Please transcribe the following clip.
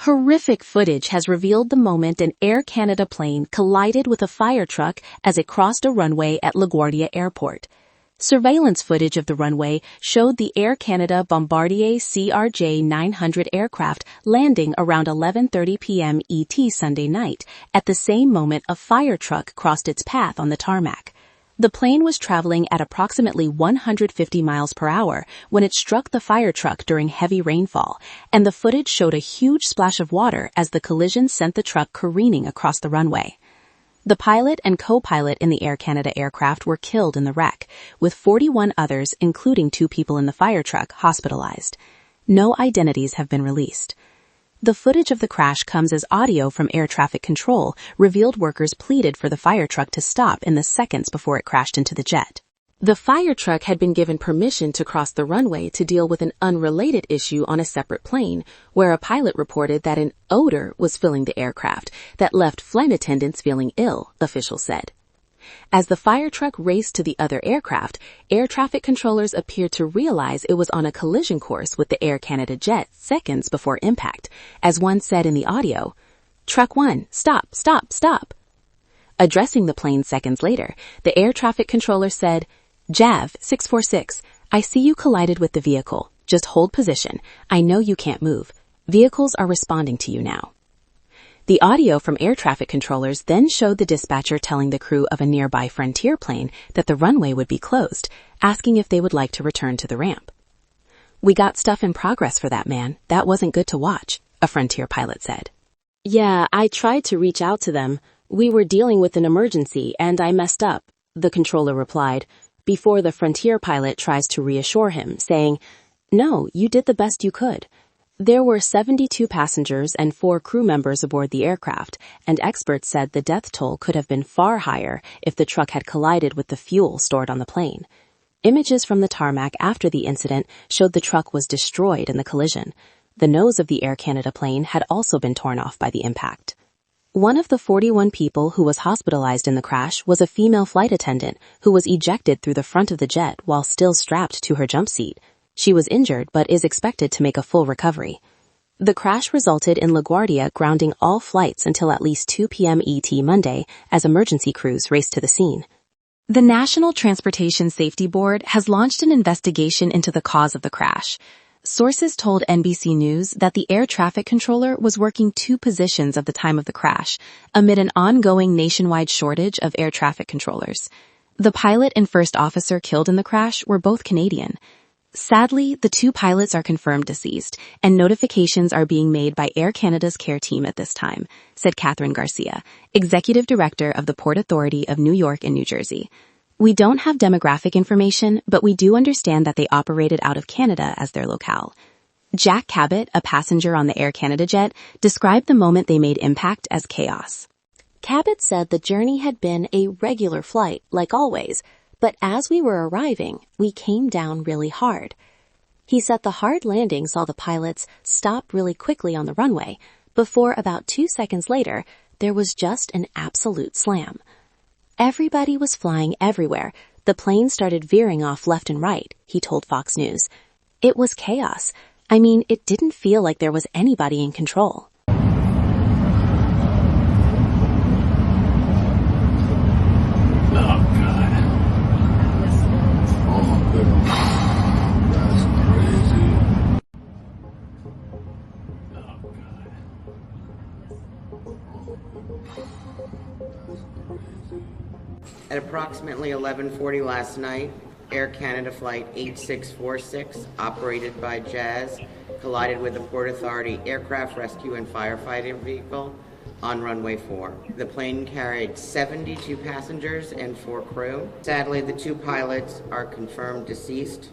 Horrific footage has revealed the moment an Air Canada plane collided with a fire truck as it crossed a runway at LaGuardia Airport. Surveillance footage of the runway showed the Air Canada Bombardier CRJ-900 aircraft landing around 11:30 p.m. ET Sunday night, at the same moment a fire truck crossed its path on the tarmac. The plane was traveling at approximately 150 miles per hour when it struck the fire truck during heavy rainfall, and the footage showed a huge splash of water as the collision sent the truck careening across the runway. The pilot and co-pilot in the Air Canada aircraft were killed in the wreck, with 41 others, including 2 people in the fire truck, hospitalized. No identities have been released. The footage of the crash comes as audio from air traffic control revealed workers pleaded for the fire truck to stop in the seconds before it crashed into the jet. The fire truck had been given permission to cross the runway to deal with an unrelated issue on a separate plane, where a pilot reported that an odor was filling the aircraft that left flight attendants feeling ill, officials said. As the fire truck raced to the other aircraft, air traffic controllers appeared to realize it was on a collision course with the Air Canada jet seconds before impact. As one said in the audio, "Truck 1, stop, stop, stop." Addressing the plane seconds later, the air traffic controller said, "JAV 646, I see you collided with the vehicle. Just hold position. I know you can't move. Vehicles are responding to you now." The audio from air traffic controllers then showed the dispatcher telling the crew of a nearby Frontier plane that the runway would be closed, asking if they would like to return to the ramp. "We got stuff in progress for that man. That wasn't good to watch," a Frontier pilot said. "Yeah, I tried to reach out to them. We were dealing with an emergency and I messed up," the controller replied, before the Frontier pilot tries to reassure him, saying, "No, you did the best you could." There were 72 passengers and 4 crew members aboard the aircraft, and experts said the death toll could have been far higher if the truck had collided with the fuel stored on the plane. Images from the tarmac after the incident showed the truck was destroyed in the collision. The nose of the Air Canada plane had also been torn off by the impact. One of the 41 people who was hospitalized in the crash was a female flight attendant who was ejected through the front of the jet while still strapped to her jump seat. She was injured but is expected to make a full recovery. The crash resulted in LaGuardia grounding all flights until at least 2 p.m. ET Monday as emergency crews raced to the scene. The National Transportation Safety Board has launched an investigation into the cause of the crash. Sources told NBC News that the air traffic controller was working 2 positions at the time of the crash, amid an ongoing nationwide shortage of air traffic controllers. The pilot and first officer killed in the crash were both Canadian. Sadly, the 2 pilots are confirmed deceased, and notifications are being made by Air Canada's care team at this time, said Catherine Garcia, executive director of the Port Authority of New York and New Jersey. "We don't have demographic information, but we do understand that they operated out of Canada as their locale." Jack Cabot, a passenger on the Air Canada jet, described the moment they made impact as chaos. Cabot said the journey had been a regular flight, like always, but as we were arriving, we came down really hard. He said the hard landing saw the pilots stop really quickly on the runway, before about 2 seconds later, there was just an absolute slam. Everybody was flying everywhere. The plane started veering off left and right, he told Fox News. It was chaos. I mean, it didn't feel like there was anybody in control. At approximately 11:40 last night, Air Canada Flight 8646, operated by Jazz, collided with the Port Authority aircraft rescue and firefighting vehicle on runway 4. The plane carried 72 passengers and 4 crew. Sadly, the 2 pilots are confirmed deceased.